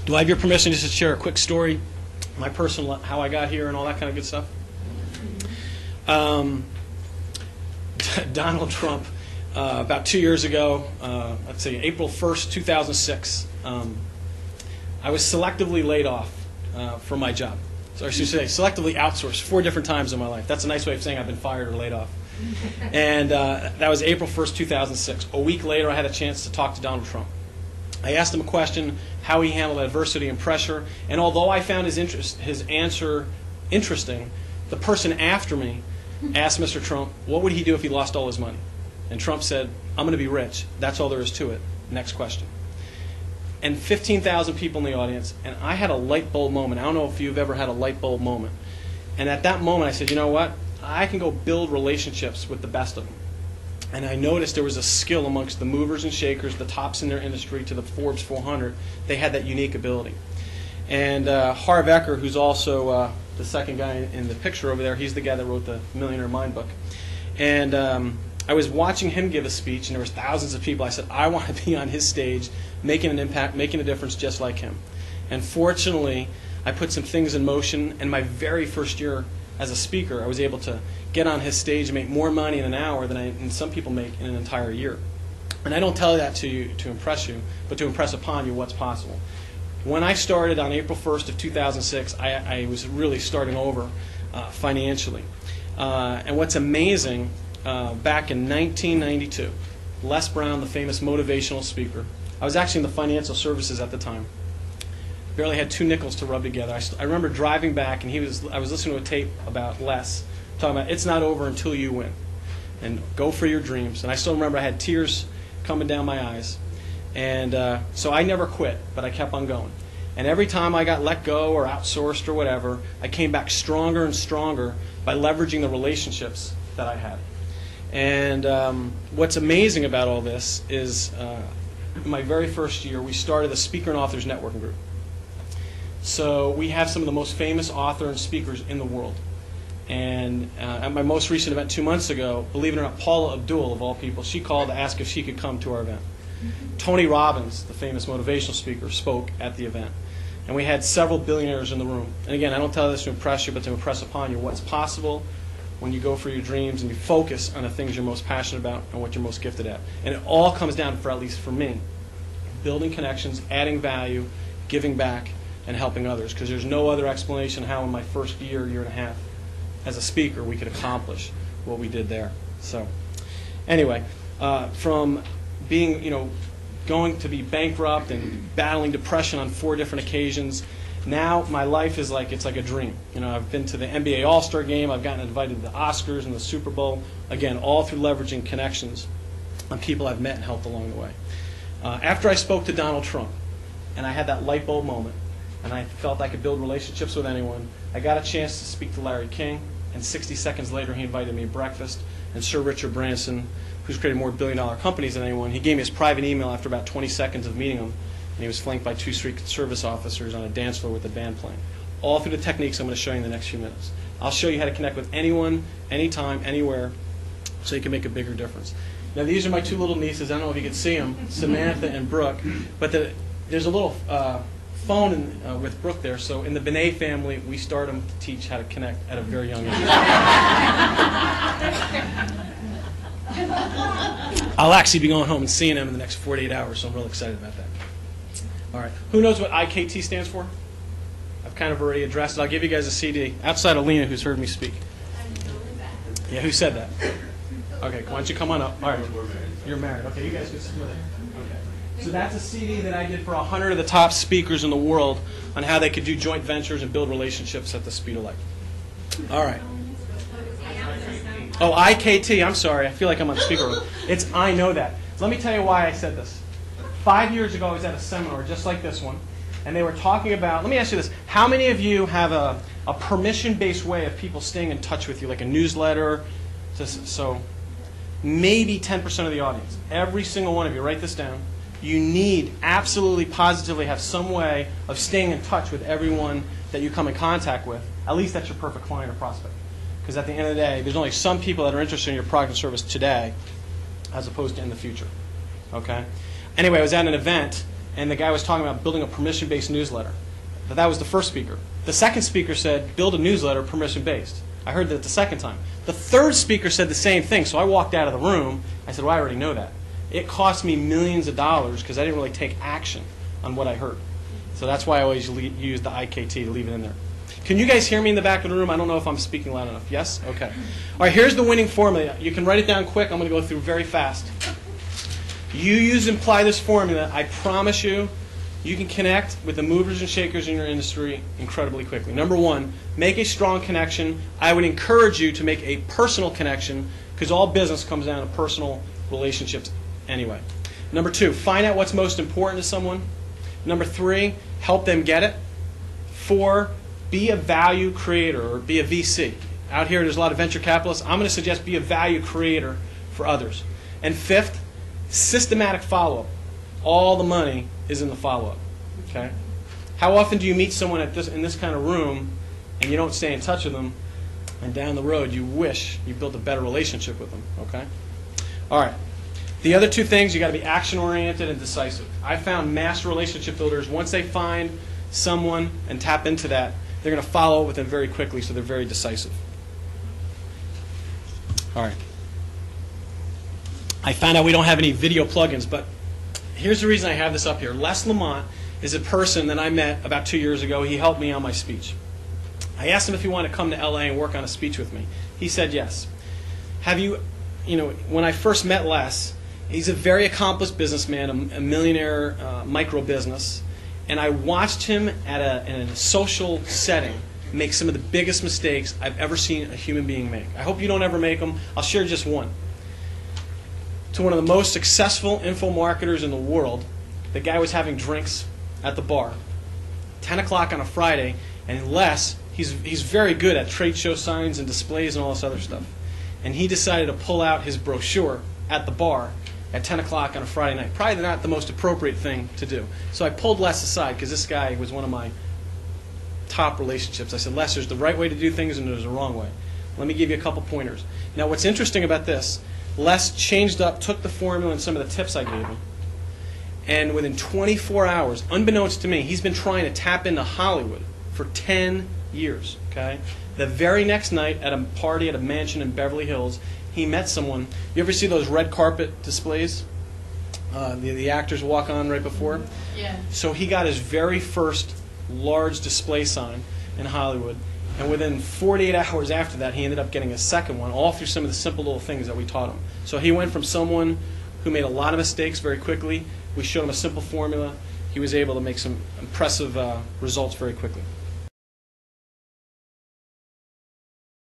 Do I have your permission just to share a quick story, my personal, how I got here and all that kind of good stuff? Donald Trump, about 2 years ago, let's see, April 1st, 2006, I was selectively laid off from my job. So I should say selectively outsourced 4 different times in my life. That's a nice way of saying I've been fired or laid off. And that was April 1st, 2006. A week later, I had a chance to talk to Donald Trump. I asked him a question, how he handled adversity and pressure, and although I found his answer interesting, the person after me asked Mr. Trump, what would he do if he lost all his money? And Trump said, I'm going to be rich. That's all there is to it. Next question. And 15,000 people in the audience, and I had a light bulb moment. I don't know if you've ever had a light bulb moment. And at that moment I said, you know what? I can go build relationships with the best of them. And I noticed there was a skill amongst the movers and shakers, the tops in their industry to the Forbes 400. They had that unique ability. And Harv Eker, who's also the second guy in the picture over there, he's the guy that wrote the Millionaire Mind book. And I was watching him give a speech, and there was thousands of people. I said, I want to be on his stage, making an impact, making a difference just like him. And fortunately, I put some things in motion, and my very first year as a speaker, I was able to get on his stage and make more money in an hour than some people make in an entire year. And I don't tell that to you to impress you, but to impress upon you what's possible. When I started on April 1st of 2006, I was really starting over financially. And what's amazing, back in 1992, Les Brown, the famous motivational speaker, I was actually in the financial services at the time. Barely had 2 nickels to rub together. I remember driving back, and I was listening to a tape about Les, talking about it's not over until you win, and go for your dreams. And I still remember I had tears coming down my eyes. And so I never quit, but I kept on going. And every time I got let go or outsourced or whatever, I came back stronger and stronger by leveraging the relationships that I had. And what's amazing about all this is in my very first year, we started the Speaker and Authors Networking Group. So we have some of the most famous authors and speakers in the world. And at my most recent event 2 months ago, believe it or not, Paula Abdul, of all people, she called to ask if she could come to our event. Tony Robbins, the famous motivational speaker, spoke at the event. And we had several billionaires in the room. And again, I don't tell this to impress you, but to impress upon you what's possible when you go for your dreams and you focus on the things you're most passionate about and what you're most gifted at. And it all comes down, for at least for me, building connections, adding value, giving back, and helping others. Because there's no other explanation how in my first year, year and a half, as a speaker, we could accomplish what we did there. So, anyway, from being, going to be bankrupt and battling depression on 4 different occasions, now my life is like, it's like a dream. I've been to the NBA All-Star Game, I've gotten invited to the Oscars and the Super Bowl, again, all through leveraging connections on people I've met and helped along the way. After I spoke to Donald Trump, and I had that light bulb moment, and I felt I could build relationships with anyone, I got a chance to speak to Larry King, and 60 seconds later he invited me to breakfast, and Sir Richard Branson, who's created more billion-dollar companies than anyone, he gave me his private email after about 20 seconds of meeting him, and he was flanked by 2 Secret Service officers on a dance floor with a band playing. All through the techniques I'm going to show you in the next few minutes. I'll show you how to connect with anyone, anytime, anywhere, so you can make a bigger difference. Now these are my 2 little nieces. I don't know if you can see them, Samantha and Brooke, but there's a little phone with Brooke there. So in the Benet family, we start them to teach how to connect at a very young age. I'll actually be going home and seeing them in the next 48 hours, so I'm real excited about that. All right. Who knows what IKT stands for? I've kind of already addressed it. I'll give you guys a CD, outside of Lena, who's heard me speak. Yeah, who said that? Okay, why don't you come on up? All right. You're married. Okay, you guys can sit there. Okay. So that's a CD that I did for 100 of the top speakers in the world on how they could do joint ventures and build relationships at the speed of light. All right. Oh, IKT. I'm sorry. I feel like I'm on speaker. It's I know that. Let me tell you why I said this. 5 years ago, I was at a seminar just like this one, and they were talking about, let me ask you this, how many of you have a permission-based way of people staying in touch with you, like a newsletter? So maybe 10% of the audience. Every single one of you, write this down. You need, absolutely, positively have some way of staying in touch with everyone that you come in contact with. At least that's your perfect client or prospect. Because at the end of the day, there's only some people that are interested in your product and service today as opposed to in the future. Okay? Anyway, I was at an event, and the guy was talking about building a permission-based newsletter. But that was the first speaker. The second speaker said, build a newsletter permission-based. I heard that the second time. The third speaker said the same thing, so I walked out of the room. I said, well, I already know that. It cost me millions of dollars because I didn't really take action on what I heard. So that's why I always use the IKT to leave it in there. Can you guys hear me in the back of the room? I don't know if I'm speaking loud enough. Yes? Okay. All right, here's the winning formula. You can write it down quick. I'm going to go through very fast. You use and apply this formula. I promise you, you can connect with the movers and shakers in your industry incredibly quickly. Number one, make a strong connection. I would encourage you to make a personal connection because all business comes down to personal relationships anyway. Number two, find out what's most important to someone. Number three, help them get it. Four, be a value creator or be a VC. Out here, there's a lot of venture capitalists. I'm going to suggest be a value creator for others. And fifth, systematic follow-up. All the money is in the follow-up. Okay? How often do you meet someone in this kind of room and you don't stay in touch with them, and down the road you wish you built a better relationship with them? Okay? All right. The other two things, you got to be action-oriented and decisive. I found master relationship builders, once they find someone and tap into that, they're going to follow with them very quickly, so they're very decisive. All right. I found out we don't have any video plugins, but here's the reason I have this up here. Les Lamont is a person that I met about 2 years ago. He helped me on my speech. I asked him if he wanted to come to LA and work on a speech with me. He said yes. When I first met Les, he's a very accomplished businessman, a millionaire micro business, and I watched him in a social setting make some of the biggest mistakes I've ever seen a human being make. I hope you don't ever make them. I'll share just one. To one of the most successful info marketers in the world, the guy was having drinks at the bar, 10 o'clock on a Friday, and Les, he's very good at trade show signs and displays and all this other stuff. And he decided to pull out his brochure at the bar at 10 o'clock on a Friday night. Probably not the most appropriate thing to do. So I pulled Les aside because this guy was one of my top relationships. I said, Les, there's the right way to do things and there's a wrong way. Let me give you a couple pointers. Now what's interesting about this, Les changed up, took the formula and some of the tips I gave him, and within 24 hours, unbeknownst to me, he's been trying to tap into Hollywood for 10 years. Okay? The very next night at a party at a mansion in Beverly Hills, he met someone. You ever see those red carpet displays? The actors walk on right before? Yeah. So he got his very first large display sign in Hollywood. And within 48 hours after that, he ended up getting a second one, all through some of the simple little things that we taught him. So he went from someone who made a lot of mistakes very quickly. We showed him a simple formula. He was able to make some impressive results very quickly.